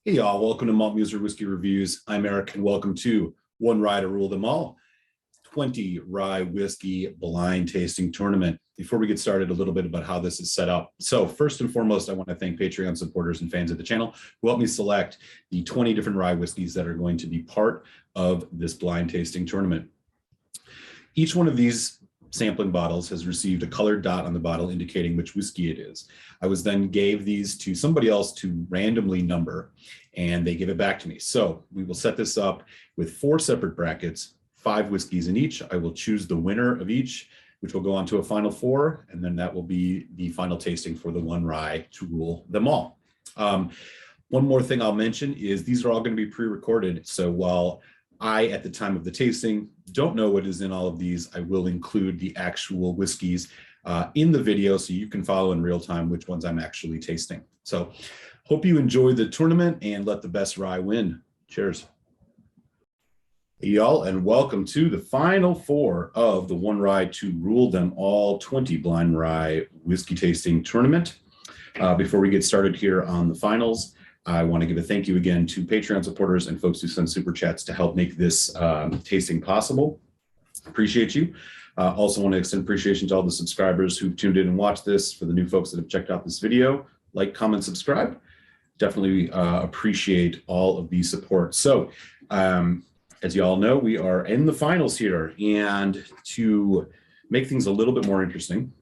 Hey y'all, welcome to Malt Muser Whiskey Reviews. I'm Eric and welcome to One Rye to Rule Them All, 20 rye whiskey blind tasting tournament. Before we get started, a little bit about how this is set up. So first and foremost, I want to thank Patreon supporters and fans of the channel who helped me select the 20 different rye whiskeys that are going to be part of this blind tasting tournament. Each one of these sampling bottles has received a colored dot on the bottle indicating which whiskey it is. I was then gave these to somebody else to randomly number, and they give it back to me. So we will set this up with 4 separate brackets, 5 whiskeys in each. I will choose the winner of each, which will go on to a final 4, and then that will be the final tasting for the one rye to rule them all. One more thing I'll mention is these are all going to be pre-recorded. So while I, at the time of the tasting, don't know what is in all of these, I will include the actual whiskeys in the video so you can follow in real time which ones I'm actually tasting. So hope you enjoy the tournament and let the best rye win. Cheers. Hey y'all, and welcome to the final 4 of the One Rye to Rule Them All 20 Blind Rye Whiskey Tasting Tournament. Before we get started here on the finals, I want to give a thank you again to Patreon supporters and folks who send super chats to help make this tasting possible. Appreciate you. Also want to extend appreciation to all the subscribers who've tuned in and watched this. For the new folks that have checked out this video, like, comment, subscribe. Definitely appreciate all of the support. So as you all know, we are in the finals here. And to make things a little bit more interesting,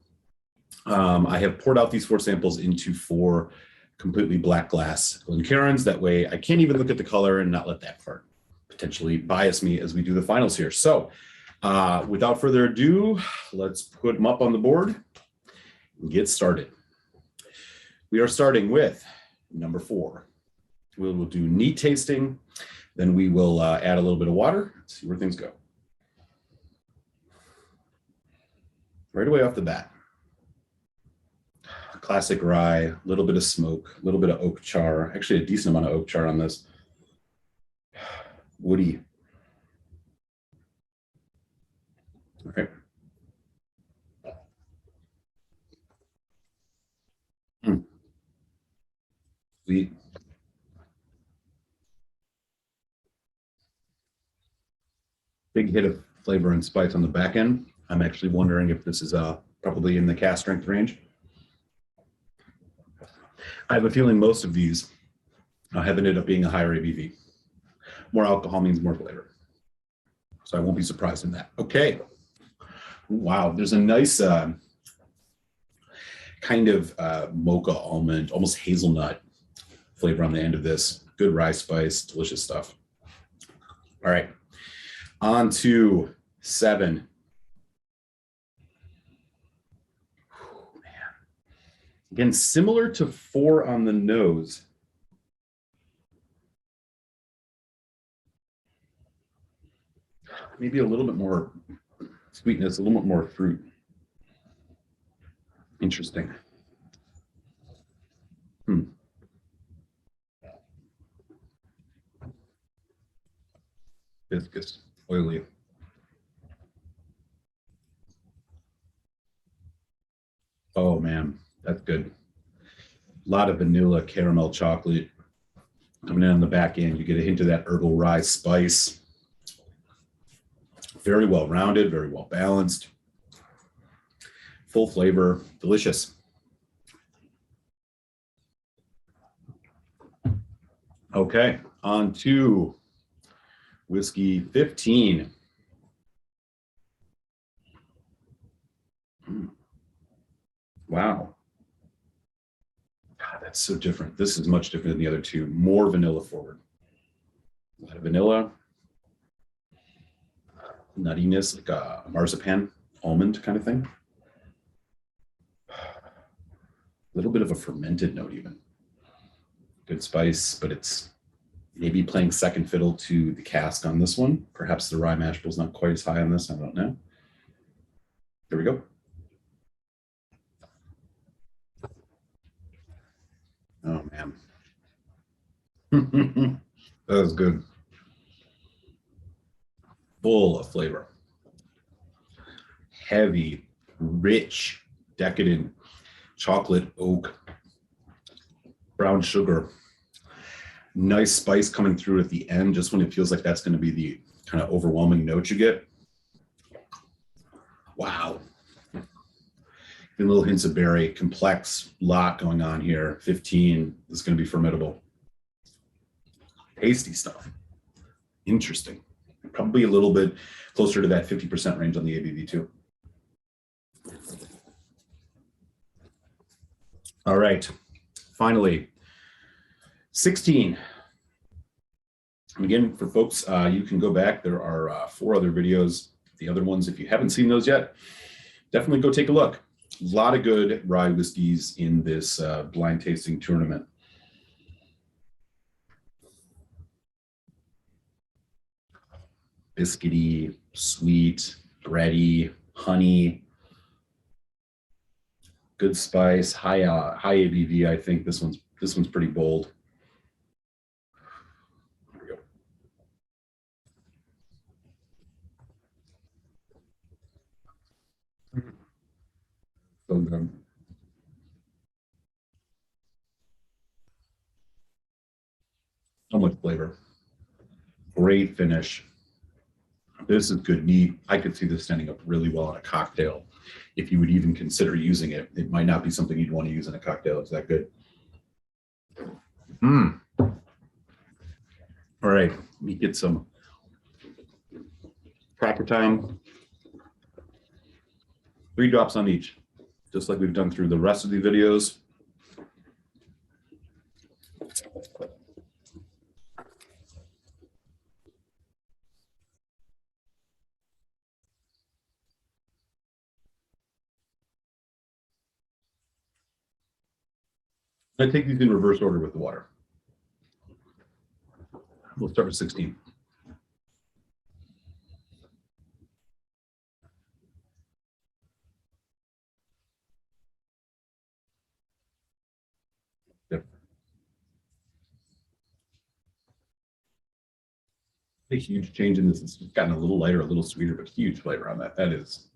I have poured out these 4 samples into 4 completely black glass Glencairns. That way I can't even look at the color and not let that part potentially bias me as we do the finals here. So without further ado, let's put them up on the board and get started. We are starting with number 4. We will do neat tasting, then we will add a little bit of water, see where things go. Right away off the bat, classic rye, a little bit of smoke, a little bit of oak char, actually a decent amount of oak char on this. Woody. Okay. Sweet. Big hit of flavor and spice on the back end. I'm actually wondering if this is probably in the cask strength range. I have a feeling most of these have ended up being a higher ABV. More alcohol means more flavor. So I won't be surprised in that. Okay. Wow, there's a nice kind of mocha almond, almost hazelnut flavor on the end of this. Good rye spice, delicious stuff. All right, on to 7. Again, similar to 4 on the nose. Maybe a little bit more sweetness, a little bit more fruit. Interesting. Viscous, oily. Oh man, that's good. A lot of vanilla, caramel, chocolate coming in on the back end. You get a hint of that herbal rye spice. Very well rounded, very well balanced. Full flavor, delicious. Okay, on to whiskey 15. Wow. God, that's so different. This is much different than the other 2. More vanilla forward. A lot of vanilla. Nuttiness, like a marzipan, almond kind of thing. A little bit of a fermented note even. Good spice, but it's maybe playing second fiddle to the cask on this one. Perhaps the rye mash bill's not quite as high on this. I don't know. Here we go. Oh, man. That was good. Full of flavor. Heavy, rich, decadent chocolate, oak, brown sugar. Nice spice coming through at the end, just when it feels like that's going to be the kind of overwhelming note you get. Wow. And little hints of berry, complex, lot going on here. 15 is going to be formidable. Tasty stuff. Interesting. Probably a little bit closer to that 50% range on the ABV too. All right. Finally, 16. And again, for folks, you can go back. There are 4 other videos. The other ones, if you haven't seen those yet, definitely go take a look. A lot of good rye whiskeys in this blind tasting tournament. Biscuity, sweet, bready, honey, good spice, high ABV. I think this one's pretty bold. Here we go. So good. So much flavor. Great finish. This is good meat. I could see this standing up really well in a cocktail. If you would even consider using it, it might not be something you'd want to use in a cocktail. It's that good. All right, let me get some cracker time. 3 drops on each, just like we've done through the rest of the videos. I take these in reverse order with the water. We'll start with 16. Yep. A huge change in this. It's gotten a little lighter, a little sweeter, but huge flavor on that. That is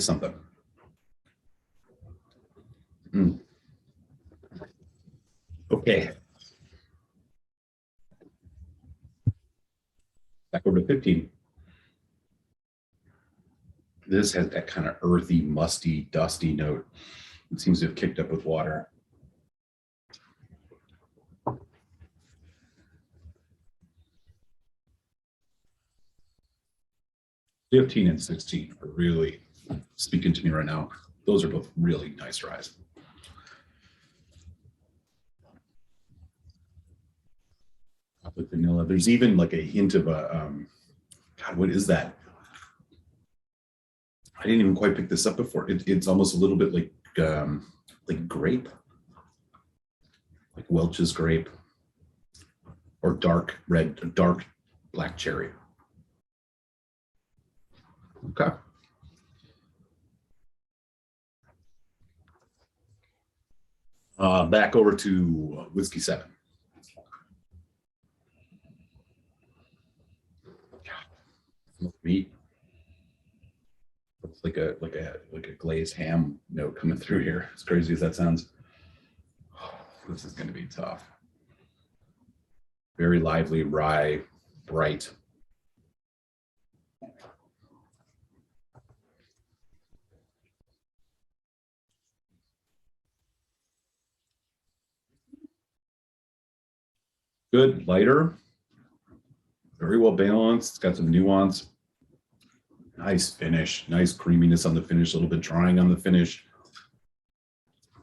something. Okay. Back over to 15. This has that kind of earthy, musty, dusty note. It seems to have kicked up with water. $15 and $16 are really speaking to me right now. Those are both really nice ryes. With vanilla, there's even like a hint of a God, what is that? I didn't even quite pick this up before. It's almost a little bit like grape, like Welch's grape, or dark black cherry. Okay. Back over to Whiskey 7. Meat. It's like a glazed ham note coming through here. As crazy as that sounds. Oh, this is going to be tough. Very lively rye, bright. Good, lighter. Very well balanced. It's got some nuance. Nice finish, nice creaminess on the finish, a little bit drying on the finish.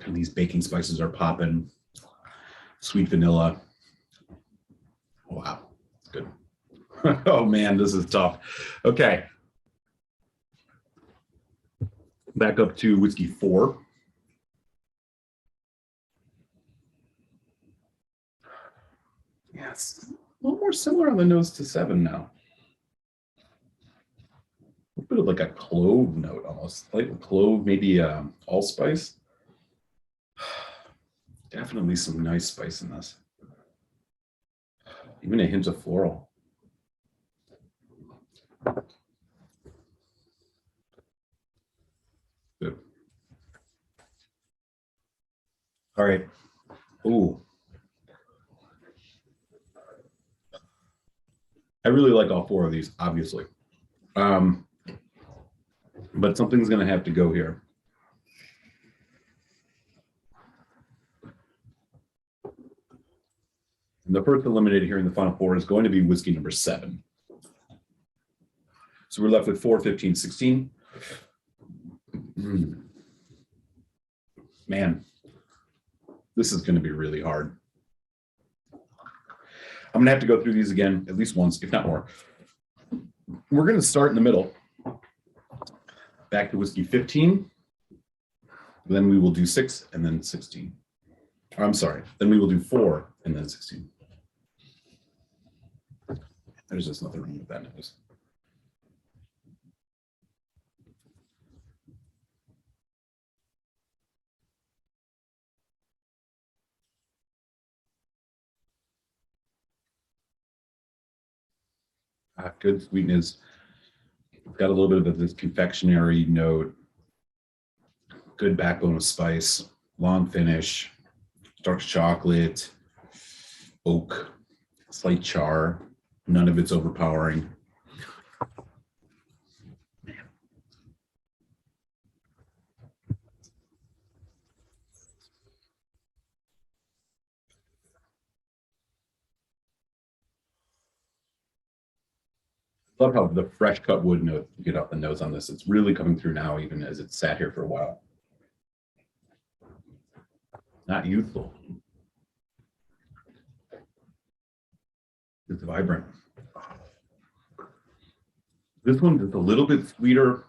And these baking spices are popping. Sweet vanilla. Wow, good. Oh man, this is tough. Okay. Back up to Whiskey 4. Yes, a little more similar on the nose to 7 now. A bit of like a clove note almost, like a clove, maybe allspice. Definitely some nice spice in this. Even a hint of floral. Good. All right. Ooh, I really like all four of these, obviously. But something's going to have to go here. And the first eliminated here in the final four is going to be whiskey number 7. So we're left with 4, 15, 16. Man, this is going to be really hard. I'm going to have to go through these again at least once, if not more. We're going to start in the middle. Back to whiskey 15. Then we will do 6 and then 16. I'm sorry. Then we will do 4 and then 16. There's just nothing wrong with that nose. Good sweetness. It's got a little bit of this confectionery note. Good backbone of spice. Long finish. Dark chocolate. Oak. Slight char. None of it's overpowering. Love how the fresh cut wood note you get off the nose on this. It's really coming through now, even as it's sat here for a while. Not youthful. It's vibrant. This one is a little bit sweeter.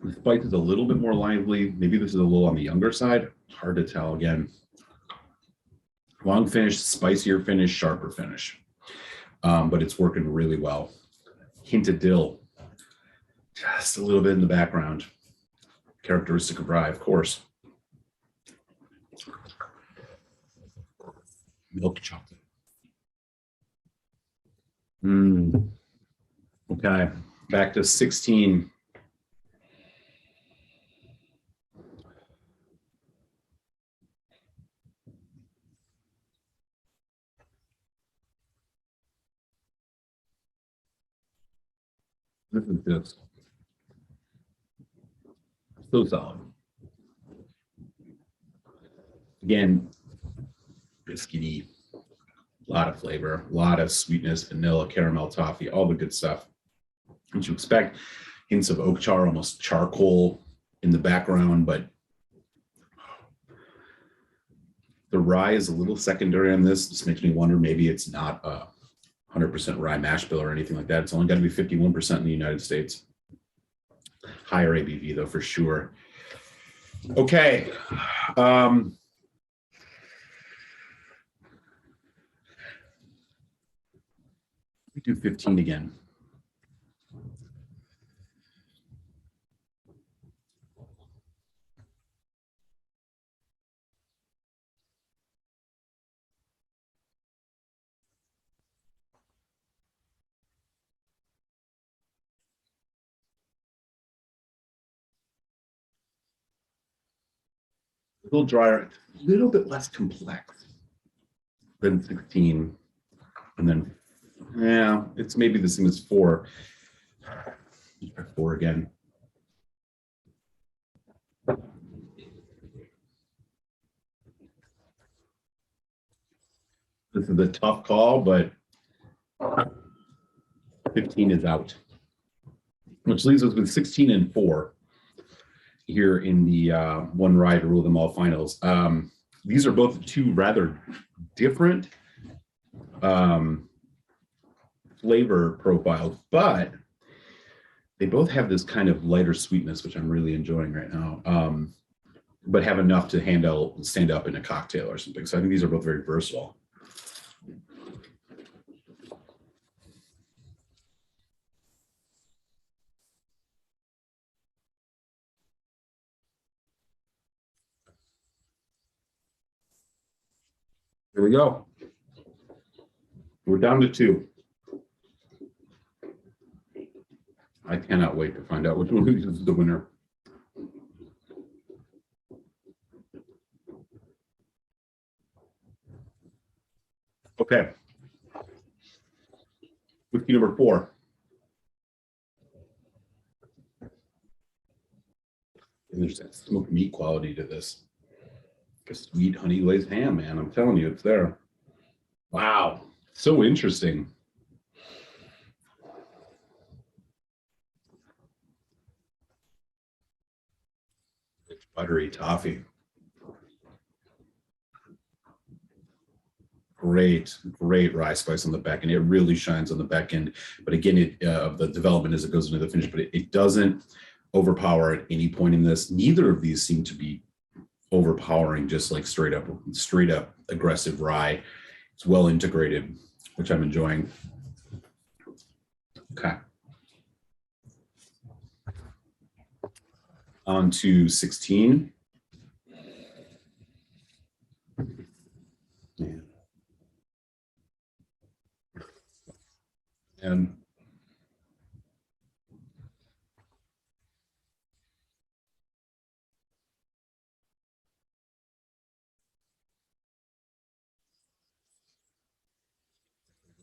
The spice is a little bit more lively. Maybe this is a little on the younger side. Hard to tell again. Long finish, spicier finish, sharper finish. But it's working really well. Hint of dill, just a little bit in the background. Characteristic of rye, of course. Milk chocolate. Okay, back to 16. This is just so solid. Again, biscuity, a lot of flavor, a lot of sweetness, vanilla, caramel, toffee, all the good stuff that you expect. Hints of oak char, almost charcoal in the background, but the rye is a little secondary on this. This makes me wonder, maybe it's not a 100% rye mash bill or anything like that. It's only got to be 51% in the United States. Higher ABV though, for sure. Okay. We do 15 again. A little drier, a little bit less complex than 16. And then, yeah, it's maybe the same as 4. Try 4 again. This is a tough call, but 15 is out, which leaves us with 16 and 4 here in the one rye to rule them all finals. These are both 2 rather different flavor profiles, but they both have this kind of lighter sweetness, which I'm really enjoying right now, but have enough to stand up in a cocktail or something. So I think these are both very versatile. Here we go. We're down to 2. I cannot wait to find out which one of these is the winner. Okay. Whiskey number 4. And there's that smoked meat quality to this. Like a sweet honey glazed ham, man. I'm telling you, it's there. Wow. So interesting. It's buttery toffee. Great rye spice on the back end. It really shines on the back end. But again, the development as it goes into the finish, but it doesn't overpower at any point in this. Neither of these seem to be overpowering, just like straight up aggressive rye. It's well integrated, which I'm enjoying. Okay. On to 16. And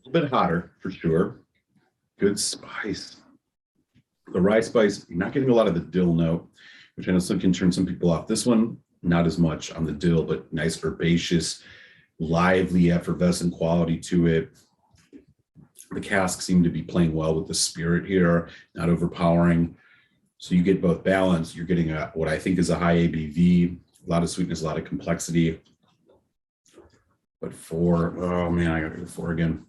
a little bit hotter for sure. Good spice. The rye spice, you're not getting a lot of the dill note, which I know can turn some people off. This one, not as much on the dill, but nice herbaceous, lively, effervescent quality to it. The cask seemed to be playing well with the spirit here, not overpowering. So you get both balance. You're getting what I think is a high ABV, a lot of sweetness, a lot of complexity. But 4, oh man, I got to go 4 again.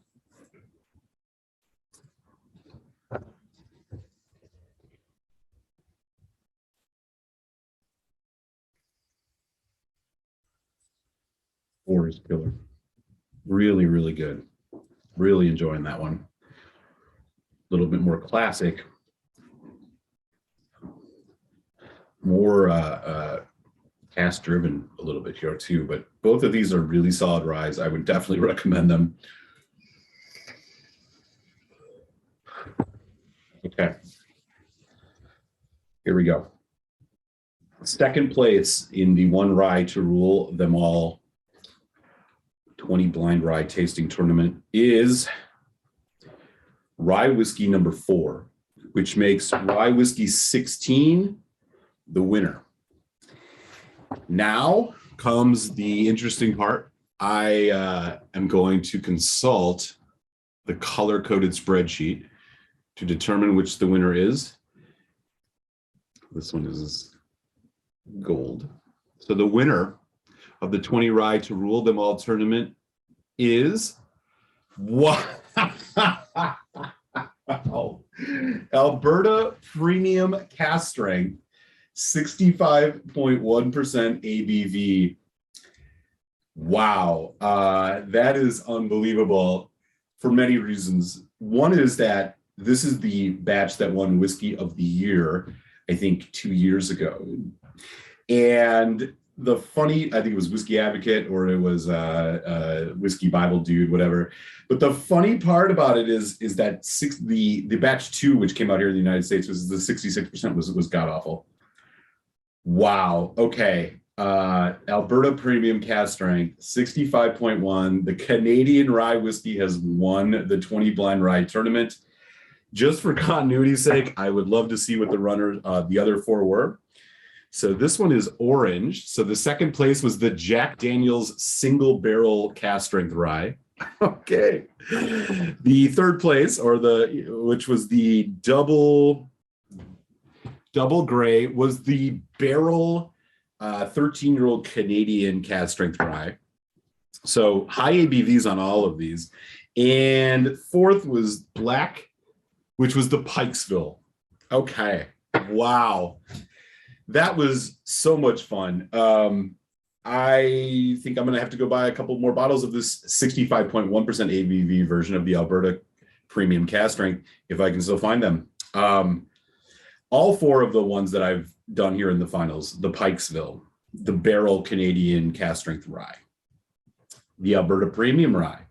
Four is killer. Really, really good. Really enjoying that one. A little bit more classic. More cask driven a little bit here too, but both of these are really solid ryes. I would definitely recommend them. Okay. Here we go. Second place in the one rye to rule them all 20 blind rye tasting tournament is rye whiskey number 4, which makes rye whiskey 16 the winner. Now comes the interesting part. I am going to consult the color-coded spreadsheet to determine which the winner is. This one is gold. So the winner of the 20 rye to rule them all tournament is what? Alberta Premium Cask Strength, 65.1% ABV. Wow, that is unbelievable for many reasons. One is that this is the batch that won Whiskey of the Year, I think 2 years ago. And the funny, I think it was Whiskey Advocate or it was Whiskey Bible Dude, whatever. But the funny part about it is that the batch 2, which came out here in the United States, was the 66% was god awful. Wow. Okay. Alberta Premium Cask Strength, 65.1. The Canadian rye whiskey has won the 20 blind rye tournament. Just for continuity's sake, I would love to see what the runners, the other 4 were. So this one is orange. So the second place was the Jack Daniel's single barrel cask strength rye. Okay. The third place, which was the double gray, was the barrel 13-year-old Canadian cask strength rye. So high ABVs on all of these. And fourth was black, which was the Pikesville. Okay. Wow. That was so much fun. I think I'm going to have to go buy a couple more bottles of this 65.1% ABV version of the Alberta Premium Cask Strength, if I can still find them. All 4 of the ones that I've done here in the finals, the Pikesville, the Barrel Canadian Cask Strength Rye, the Alberta Premium Rye,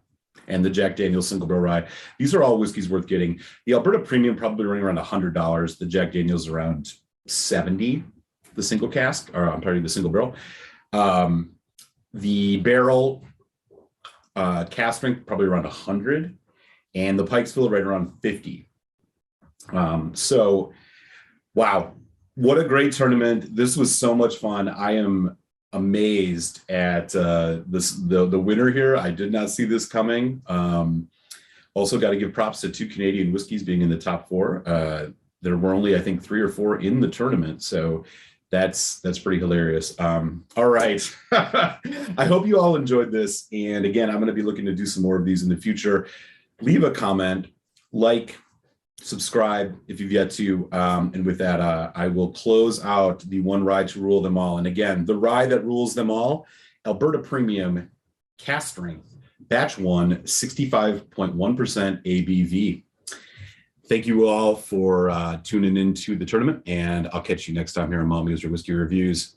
and the Jack Daniel's Single Barrel Rye. These are all whiskeys worth getting. The Alberta Premium probably running around $100. The Jack Daniel's around $70. The single cask, or I'm sorry, the single barrel. The barrel cask strength probably around 100, and the Pikesville right around 50. So, wow, what a great tournament. This was so much fun. I am amazed at the winner here. I did not see this coming. Also got to give props to 2 Canadian whiskeys being in the top 4. There were only, I think, 3 or 4 in the tournament. So that's pretty hilarious. All right. I hope you all enjoyed this. And again, I'm going to be looking to do some more of these in the future. Leave a comment, like, subscribe if you've yet to. And with that, I will close out the one rye to rule them all. And again, the rye that rules them all, Alberta Premium Cask Strength, Batch 1, 65.1% ABV. Thank you all for tuning into the tournament, and I'll catch you next time here on Mall Muser Whiskey Reviews.